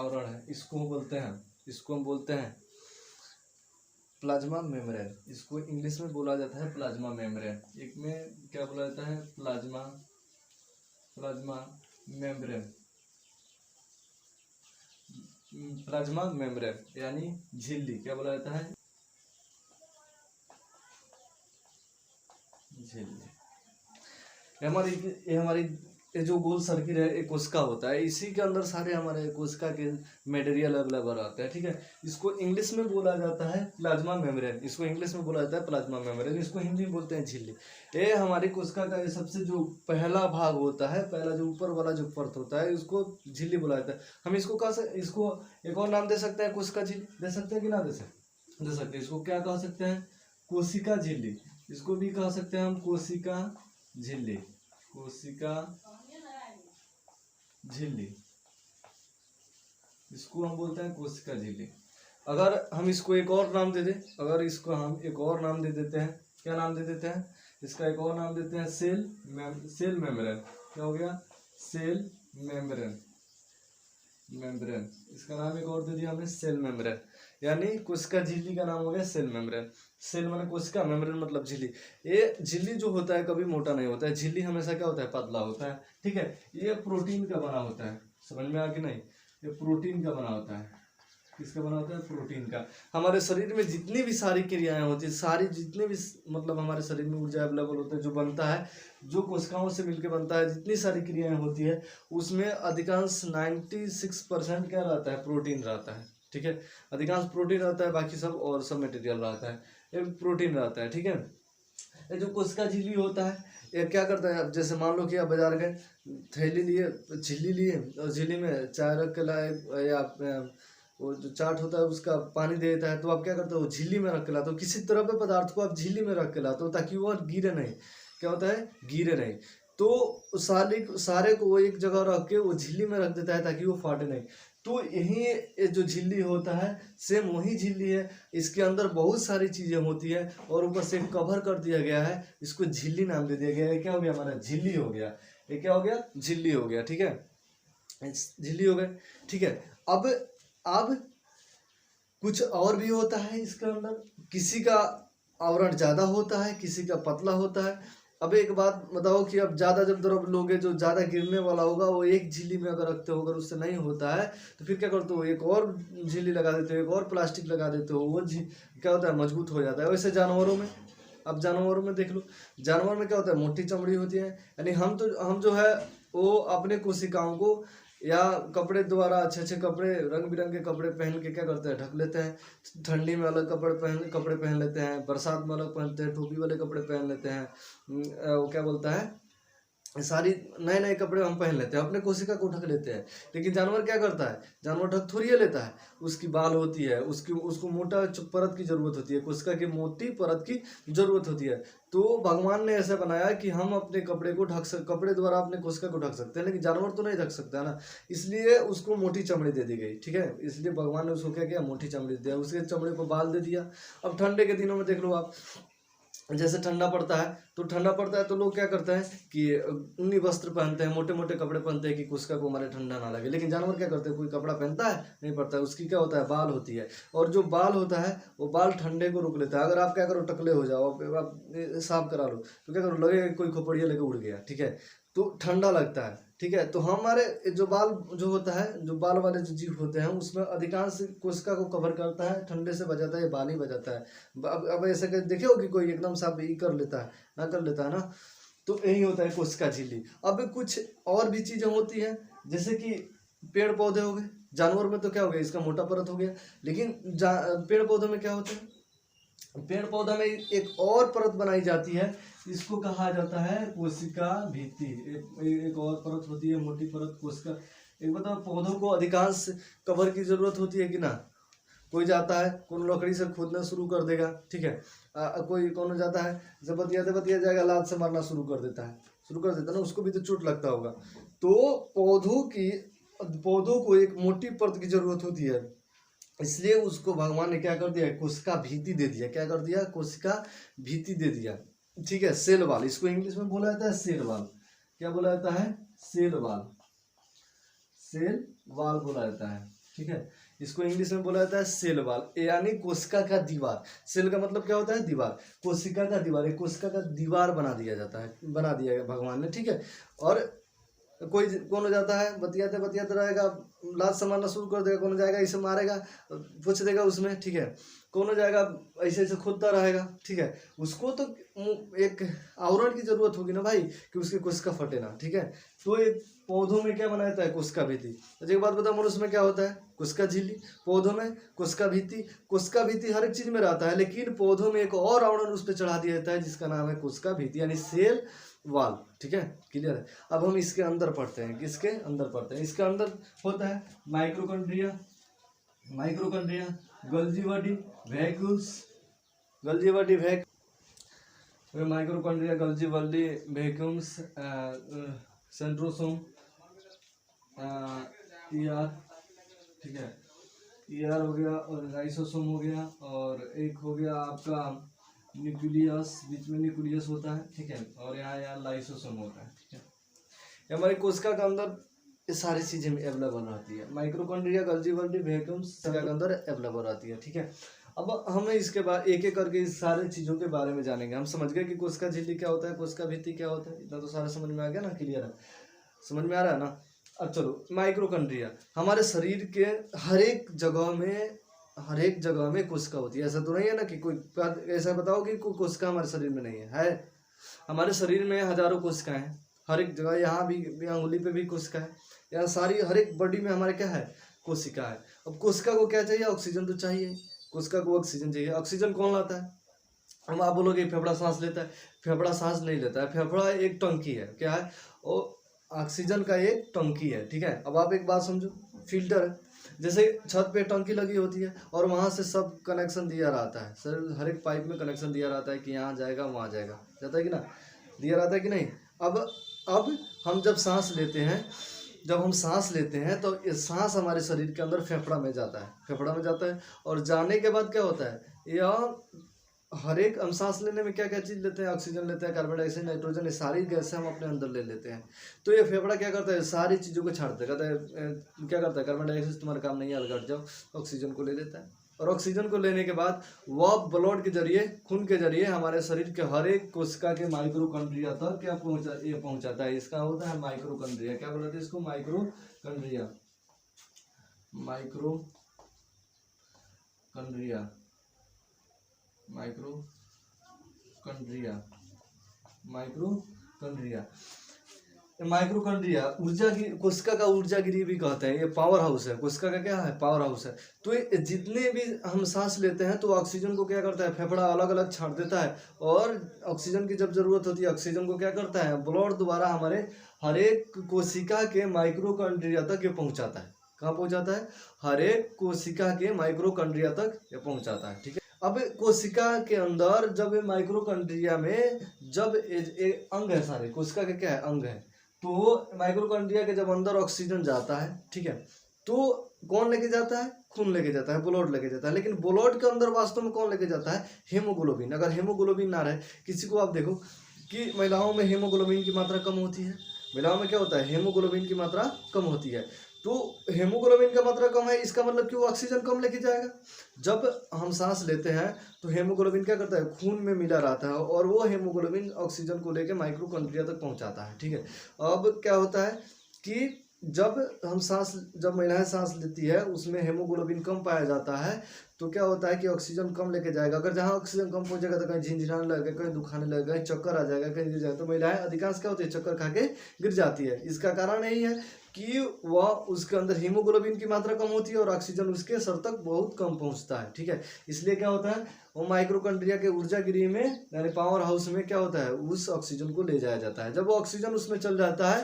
आवरण है, इसको हम बोलते हैं प्लाज्मा मेम्ब्रेन। इसको इंग्लिश में बोला जाता है प्लाज्मा मेम्ब्रेन। एक में क्या बोला जाता है, प्लाज्मा मेम्ब्रेन, प्लाज्मा मेम्ब्रेन यानी झिल्ली। क्या बोला जाता है, झिल्ली। ये हमारी ये जो गोल सर्किल है एक कोशिका होता है, इसी के अंदर सारे हमारे कोशिका के मटेरियल अवेलेबल रहते हैं। ठीक है, इसको इंग्लिश में बोला जाता है प्लाज्मा मेम्ब्रेन, इसको इंग्लिश में बोला जाता है प्लाज्मा मेम्ब्रेन, इसको हिंदी में बोलते हैं झिल्ली। ये हमारी कोशिका का ये सबसे जो पहला भाग होता है, पहला जो ऊपर वाला जो परत होता है, इसको झिल्ली बोला जाता है। हम इसको एक और नाम दे सकते हैं, कोशिका झिल्ली दे सकते हैं कि ना दे सकते हैं। इसको क्या कह सकते हैं, कोशिका झिल्ली। इसको भी कह सकते हैं हम कोशिका झिल्ली, कोशिका झिल्ली, इसको हम बोलते हैं कोशिका झिल्ली। अगर हम इसको एक और नाम दे दें, अगर इसको हम एक और नाम दे देते हैं, क्या नाम दे देते हैं, इसका एक और नाम देते हैं सेल मेम्ब्रेन। क्या हो गया, सेल मेम्ब्रेन, इसका नाम एक और दे दिया हमने सेल मेम्ब्रेन, यानी कोशिका झिल्ली का नाम हो गया सेल मेम्ब्रेन। सेल माने कोशिका, मेम्ब्रेन मतलब झिल्ली। ये झिल्ली जो होता है कभी मोटा नहीं होता है, झिल्ली हमेशा क्या होता है, पतला होता है। ठीक है, ये प्रोटीन का बना होता है, समझ में आ कि नहीं, ये प्रोटीन का बना होता है। किसका बना होता है, प्रोटीन का। हमारे शरीर में जितनी भी सारी क्रियाएं होती है, सारी जितने भी मतलब हमारे शरीर में ऊर्जा अवेलेबल होता है, जो बनता है, जो कोशिकाओं से मिलकर बनता है, जितनी सारी क्रियाएं होती है, उसमें अधिकांश 96% क्या रहता है, प्रोटीन रहता है। ठीक है, अधिकांश प्रोटीन रहता है, बाकी सब और सब मटेरियल रहता है, ये प्रोटीन रहता है। ठीक है, ये जो कोशिका झिल्ली होता है, ये क्या करता है, अब जैसे मान लो कि आप बाजार गए, थैली लिए, झिल्ली लिए, और झिल्ली में चाय रख के लाए, या वो जो चाट होता है उसका पानी दे देता है, तो आप क्या करते हो, झिल्ली में रख के लाते हो। किसी तरह के पदार्थ को आप झिल्ली में रख के लाते हो ताकि वो गिरे नहीं। क्या होता है, गिरे नहीं। तो सारे को वो एक जगह रख के वो झिल्ली में रख देता है ताकि वो फाटे नहीं। तो यही ये जो झिल्ली होता है, सेम वही झिल्ली है। इसके अंदर बहुत सारी चीजें होती है और ऊपर से कवर कर दिया गया है, इसको झिल्ली नाम दे दिया गया है। क्या हो गया, हमारा झिल्ली हो गया। ये क्या हो गया, झिल्ली हो गया। ठीक है, झिल्ली हो गए। ठीक है, अब कुछ और भी होता है इसके अंदर, किसी का आवरण ज्यादा होता है, किसी का पतला होता है। अब एक बात बताओ कि अब ज्यादा जब द्रव लोगे, जो ज्यादा गिरने वाला होगा, वो एक झिल्ली में अगर रखते हो, अगर उससे नहीं होता है तो फिर क्या करते हो, एक और झिल्ली लगा देते हो, एक और प्लास्टिक लगा देते हो, वो क्या होता है, मजबूत हो जाता है। वैसे जानवरों में, अब जानवरों में देख लो, जानवर में क्या होता है, मोटी चमड़ी होती है, यानी हम जो है वो अपने कोशिकाओं को या कपड़े द्वारा, अच्छे अच्छे कपड़े, रंग बिरंगे कपड़े पहन के क्या करते हैं, ढक लेते हैं। ठंडी में अलग कपड़े पहन लेते हैं, बरसात में अलग पहनते हैं, टोपी वाले कपड़े पहन लेते हैं। वो क्या बोलता है, सारी नए नए कपड़े हम पहन लेते हैं, अपने कोशिका को ढक लेते हैं। लेकिन जानवर क्या करता है, जानवर ढक थोड़ी लेता है, उसकी बाल होती है, उसको मोटा परत की जरूरत होती है, कोशिका की मोटी परत की जरूरत होती है। तो भगवान ने ऐसा बनाया कि हम अपने कपड़े द्वारा अपने कोशिका को ढक सकते हैं, लेकिन जानवर तो नहीं ढक सकता है ना, इसलिए उसको मोटी चमड़ी दे दी गई। ठीक है, इसलिए भगवान ने उसको क्या किया, मोटी चमड़ी दे दिया, उसके चमड़े को बाल दे दिया। अब ठंडे के दिनों में देख लो आप, जैसे ठंडा पड़ता है तो लोग क्या करते हैं कि ऊनी वस्त्र पहनते हैं, मोटे मोटे कपड़े पहनते हैं कि कोशिका को हमारे ठंडा ना लगे। लेकिन जानवर क्या करते हैं, कोई कपड़ा पहनता है, नहीं पड़ता है, उसकी क्या होता है, बाल होती है, और जो बाल होता है वो बाल ठंडे को रोक लेता है। अगर आप क्या करो, टकले हो जाओ, आप साफ करा लो, तो क्या करो, लगेगा कोई खोपड़िया लेके उड़ गया। ठीक है, तो ठंडा लगता है। ठीक है, तो हमारे जो बाल जो होता है, जो बाल वाले जो जीव होते हैं, उसमें अधिकांश कोशिका को कवर करता है, ठंडे से बचाता है, बाल ही बचाता है। अब ऐसे देखे हो कि कोई एकदम साफ ही कर लेता है, ना कर लेता है ना, तो यही होता है कोशिका झिल्ली। अब कुछ और भी चीजें होती हैं, जैसे कि पेड़ पौधे हो गए, जानवर में तो क्या हो गया, इसका मोटा परत हो गया, लेकिन पेड़ पौधों में क्या होता है, पेड़ पौधा में एक और परत बनाई जाती है, इसको कहा जाता है कोशिका भित्ति। एक और परत होती है, मोटी परत, कोशिका। एक बताओ, पौधों को अधिकांश कवर की जरूरत होती है कि ना, कोई जाता है, कौन लकड़ी से खोदना शुरू कर देगा। ठीक है, कोई कौन जाता है, जब बतिया जाएगा, लात से मारना शुरू कर देता है ना, उसको भी तो चोट लगता होगा। तो पौधों को एक मोटी परत की जरूरत होती है, इसलिए उसको भगवान ने क्या कर दिया, कोशिका भित्ति दे दिया। क्या कर दिया, कोशिका भित्ति दे दिया। ठीक है, सेल वाल, इसको इंग्लिश में बोला जाता है सेल वाल। क्या बोला जाता है, सेल वाल बोला जाता है। ठीक है। इसको इंग्लिश में बोला जाता है सेल वॉल, यानी कोशिका का दीवार। सेल का मतलब क्या होता है? दीवार। कोशिका का दीवार, एक कोशिका का दीवार बना दिया जाता है, बना दिया है भगवान ने, ठीक है। और कोई कौन हो जाता है, बतियाते बतियाते रहेगा, लात समारना शुरू कर देगा, कौन जाएगा इसे मारेगा, पूछ देगा उसमें, ठीक है। कौन हो जाएगा ऐसे ऐसे खोदता रहेगा, ठीक है। उसको तो एक आवरण की जरूरत होगी ना भाई, कि उसकी कोशिका फटे ना, ठीक है। तो एक पौधों में क्या बना जाता है? कोशिका भित्ति। अच्छा एक बात बता, मनुष्य में क्या होता है? कोशिका झिल्ली। पौधों में कोशिका भित्ति। कोशिका भित्ति हर एक चीज में रहता है, लेकिन पौधों में एक और आवरण उस पर चढ़ा दिया जाता है जिसका नाम है कोशिका भित्ति, यानी सेल वाल, ठीक है। क्लियर है। अब हम इसके अंदर पढ़ते हैं, किसके अंदर पढ़ते हैं? इसके अंदर होता है माइक्रोकॉन्ड्रिया, माइक्रोकॉन्ड्रिया, Golgi body, vacuoles, Golgi body माइक्रोकॉन्ड्रिया, Golgi body, vacuums, centrosome, ER, ठीक है। ईआर हो गया, और लाइसोसोम हो गया, और एक हो गया आपका न्यूक्लियस, बीच में न्यूक्लियस होता है, ठीक है। और यहाँ लाइसोसोम होता है, ठीक है। ये हमारी कोशिका के अंदर ये सारी चीजें अवेलेबल रहती है। माइक्रोकॉन्ड्रिया, गोल्गी बॉडी, वैक्यूम्स के अंदर अवेलेबल रहती है, ठीक है। अब हमें इसके बाद एक एक करके इस सारे चीजों के बारे में जानेंगे। हम समझ गए कि कोशिका झिल्ली क्या होता है, कोशिका भित्ति क्या होता है, इतना तो सारा समझ में आ गया ना? क्लियर है, समझ में आ रहा है ना? अब चलो, माइक्रोकॉन्ड्रिया हमारे शरीर के हर एक जगह में कोशिका होती है। ऐसा तो नहीं है ना कि कोई ऐसा बताओ कि कोई कोशिका हमारे शरीर में नहीं है। हमारे शरीर में हजारों कोशिकाएं हैं, हर एक जगह। यहाँ भी अंगुली पे भी कोशिका है, यहाँ सारी हर एक बॉडी में हमारे क्या है? कोशिका है। अब कोशिका को क्या चाहिए? ऑक्सीजन तो चाहिए। कोशिका को ऑक्सीजन चाहिए। ऑक्सीजन कौन लाता है? हम आप बोलोगे फेफड़ा सांस लेता है, फेफड़ा सांस नहीं लेता है। फेफड़ा एक टंकी है, क्या है? और ऑक्सीजन का एक टंकी है, ठीक है। अब आप एक बात समझो, फिल्टर है। जैसे छत पे टंकी लगी होती है और वहां से सब कनेक्शन दिया रहता है, सर हर एक पाइप में कनेक्शन दिया रहता है कि यहाँ जाएगा वहाँ जाएगा, जाता है कि ना? दिया रहता है कि नहीं? अब हम जब सांस लेते हैं तो ये सांस हमारे शरीर के अंदर फेफड़ा में जाता है, और जाने के बाद क्या होता है? यह हर एक, हम सांस लेने में क्या क्या चीज लेते हैं? ऑक्सीजन लेते हैं, कार्बन डाइऑक्साइड, नाइट्रोजन, ये सारी गैसें हम अपने अंदर ले लेते हैं। तो ये फेफड़ा क्या करता है? सारी चीजों को छाड़ता है, कहता है क्या करता है? कार्बन डाइऑक्साइड तुम्हारा काम नहीं है, अलग जाओ। ऑक्सीजन को ले लेता है, और ऑक्सीजन को लेने के बाद वह ब्लड के जरिए, खून के जरिए हमारे शरीर के हर एक कोशिका के माइक्रोकॉन्ड्रिया तक क्या पहुंचाता है। इसका होता है माइक्रोकॉन्ड्रिया। क्या बोलते हैं इसको? माइक्रोकॉन्ड्रिया, माइक्रोकॉन्ड्रिया, माइक्रोकॉन्ड्रिया ऊर्जा की, कोशिका का ऊर्जा गिरी भी कहते हैं। ये पावर हाउस है, कोशिका का क्या है? पावर हाउस है। तो ये जितने भी हम सांस लेते हैं तो ऑक्सीजन को क्या करता है? फेफड़ा अलग अलग छाड़ देता है, और ऑक्सीजन की जब जरूरत होती है, ऑक्सीजन को क्या करता है? ब्लड द्वारा हमारे हर एक कोशिका के माइक्रोकॉन्ड्रिया तक ये पहुंचाता है। कहाँ पहुंचाता है? हर एक कोशिका के माइक्रोकॉन्ड्रिया तक ये पहुंचाता है, ठीक है। अब कोशिका के अंदर जब माइक्रोकॉन्ड्रिया में जब एक अंग है, सारे कोशिका के क्या है? अंग है। तो माइक्रोकॉन्ड्रिया के जब अंदर ऑक्सीजन जाता है, ठीक है, तो कौन लेके जाता है? खून लेके जाता है, ब्लड लेके जाता है। लेकिन ब्लड के अंदर वास्तव में कौन लेके जाता है? हेमोग्लोबिन। अगर हेमोग्लोबिन ना रहे, किसी को आप देखो कि महिलाओं में हेमोग्लोबिन की मात्रा कम होती है। महिलाओं में क्या होता है? हेमोग्लोबिन की मात्रा कम होती है। तो हेमोग्लोबिन का मात्रा कम है, इसका मतलब कि वो ऑक्सीजन कम लेके जाएगा। जब हम सांस लेते हैं तो हेमोग्लोबिन क्या करता है? खून में मिला रहता है, और वो हेमोग्लोबिन ऑक्सीजन को लेके माइक्रोकॉन्ड्रिया तक पहुंचाता है, ठीक है। अब क्या होता है कि जब महिलाएं सांस लेती है उसमें हेमोग्लोबिन कम पाया जाता है, तो क्या होता है कि ऑक्सीजन कम लेके जाएगा। अगर जहाँ ऑक्सीजन कम पहुंचेगा तो कहीं झिंझिनाने लगेगा, कहीं दुखाने लगेगा, कहीं चक्कर आ जाएगा, कहीं गिर जाएगा। तो महिलाएं अधिकांश क्या होती है? चक्कर खा के गिर जाती है। इसका कारण यही है कि वह उसके अंदर हीमोग्लोबिन की मात्रा कम होती है और ऑक्सीजन उसके सर तक बहुत कम पहुंचता है, ठीक है। इसलिए क्या होता है? वो माइक्रोकॉन्ड्रिया के ऊर्जा गिरी में, यानी पावर हाउस में क्या होता है? उस ऑक्सीजन को ले जाया जाता है। जब वो ऑक्सीजन उसमें चल जाता है